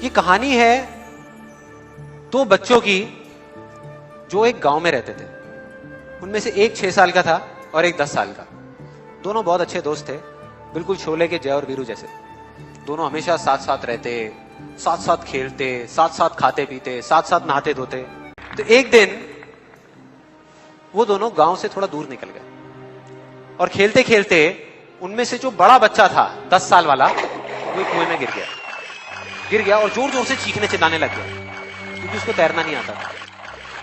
ये कहानी है दो बच्चों की जो एक गांव में रहते थे। उनमें से एक 6 साल का था और एक 10 साल का। दोनों बहुत अच्छे दोस्त थे, बिल्कुल शोले के जय और वीरू जैसे। दोनों हमेशा साथ साथ रहते, साथ साथ खेलते, साथ साथ खाते पीते, साथ साथ नहाते धोते। तो एक दिन वो दोनों गांव से थोड़ा दूर निकल गए और खेलते खेलते उनमें से जो बड़ा बच्चा था 10 साल वाला, वो कुएं में गिर गया और जोर जोर से चीखने चिल्लाने लग गया क्योंकि उसको तैरना नहीं आता था।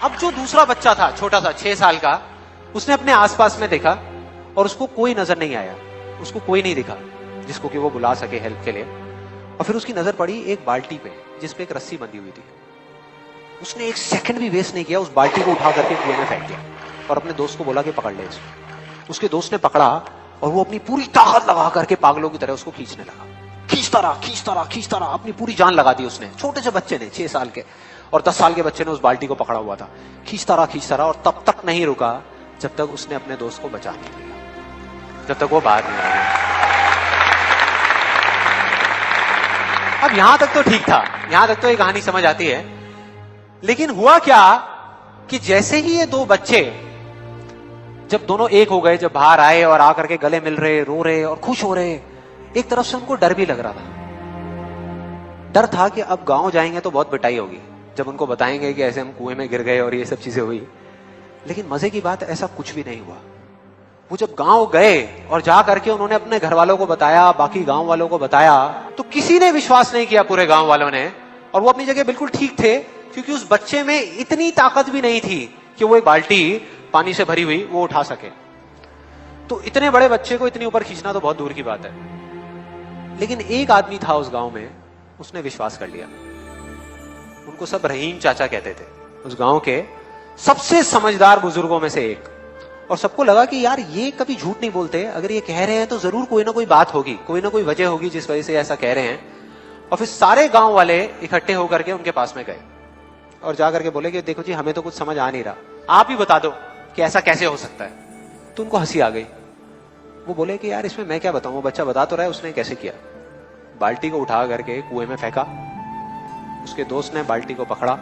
अब जो दूसरा बच्चा था छोटा सा 6 साल का, उसने अपने आसपास में देखा और उसको कोई नजर नहीं आया, उसको कोई नहीं दिखा जिसको कि वो बुला सके हेल्प के लिए। और फिर उसकी नजर पड़ी एक बाल्टी पे जिसपे एक रस्सी बंधी हुई थी। उसने एक सेकंड भी वेस्ट नहीं किया, उस बाल्टी को उठा करके कुएं में फेंक दिया और अपने दोस्त को बोला कि पकड़ ले इसको। उसके दोस्त ने पकड़ा और वो अपनी पूरी ताकत लगा करके पागलों की तरह उसको खींचने लगा। खींचता रहा, अपनी पूरी जान लगा दी उसने। छोटे से बच्चे ने, 6 साल के और 10 साल के बच्चे ने उस बाल्टी को पकड़ा हुआ था। खींचता रहा और तब तक नहीं रुका जब तक उसने अपने दोस्त को बचा नहीं लिया, जब तक वो बाहर नहीं आ गया। अब यहां तक तो ठीक था, यहां तक तो ये कहानी समझ आती है। लेकिन हुआ क्या कि जैसे ही ये दो बच्चे जब दोनों एक हो गए, जब बाहर आए और आकर के गले मिल रहे, रो रहे और खुश हो रहे, एक तरफ से उनको डर भी लग रहा था। डर था कि अब गांव जाएंगे तो बहुत पिटाई होगी जब उनको बताएंगे कि ऐसे हम कुएं में गिर गए और ये सब चीजें हुई। लेकिन मजे की बात, ऐसा कुछ भी नहीं हुआ। वो जब गांव गए और जा करके उन्होंने अपने घर वालों को बताया, बाकी गांव वालों को बताया, तो किसी ने विश्वास नहीं किया, पूरे गांव वालों ने। और वो अपनी जगह बिल्कुल ठीक थे क्योंकि उस बच्चे में इतनी ताकत भी नहीं थी कि वो एक बाल्टी पानी से भरी हुई वो उठा सके। तो इतने बड़े बच्चे को इतनी ऊपर खींचना तो बहुत दूर की बात है। लेकिन एक आदमी था उस गांव में, उसने विश्वास कर लिया। उनको सब रहीम चाचा कहते थे, उस गांव के सबसे समझदार बुजुर्गों में से एक। और सबको लगा कि यार ये कभी झूठ नहीं बोलते, अगर ये कह रहे हैं तो जरूर कोई ना कोई बात होगी, कोई ना कोई वजह होगी जिस वजह से ऐसा कह रहे हैं। और फिर सारे गांव वाले इकट्ठे होकर के उनके पास में गए और जाकर के बोले कि देखो जी, हमें तो कुछ समझ आ नहीं रहा, आप ही बता दो कि ऐसा कैसे हो सकता है। तो उनको हंसी आ गई। वो बोले कि यार इसमें मैं क्या बताऊं, वो बच्चा बता तो रहा है उसने कैसे किया। बाल्टी को उठा करके कुएं में फेंका, उसके दोस्त ने बाल्टी को पकड़ा,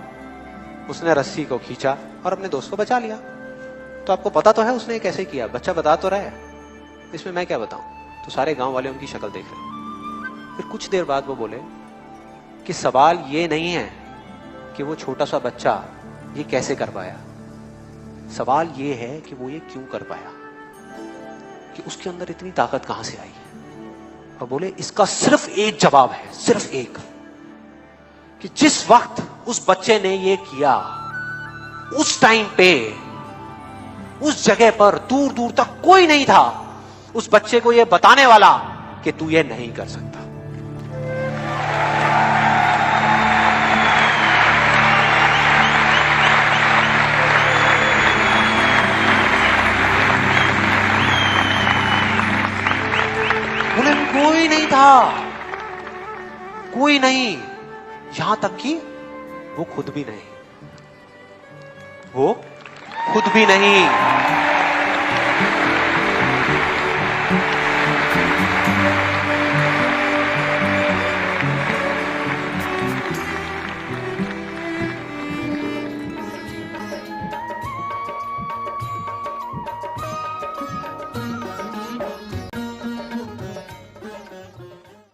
उसने रस्सी को खींचा और अपने दोस्त को बचा लिया। तो आपको पता तो है उसने कैसे किया, बच्चा बता तो रहा है, इसमें मैं क्या बताऊं। तो सारे गांव वाले उनकी शक्ल देख रहे। फिर कुछ देर बाद वो बोले कि सवाल ये नहीं है कि वो छोटा सा बच्चा ये कैसे कर पाया, सवाल ये है कि वो ये क्यों कर पाया, कि उसके अंदर इतनी ताकत कहां से आई। और बोले इसका सिर्फ एक जवाब है, सिर्फ एक, कि जिस वक्त उस बच्चे ने ये किया, उस टाइम पे उस जगह पर दूर दूर तक कोई नहीं था उस बच्चे को ये बताने वाला कि तू ये नहीं कर सकता। बोले कोई नहीं था, कोई नहीं, यहां तक कि वो खुद भी नहीं, वो खुद भी नहीं।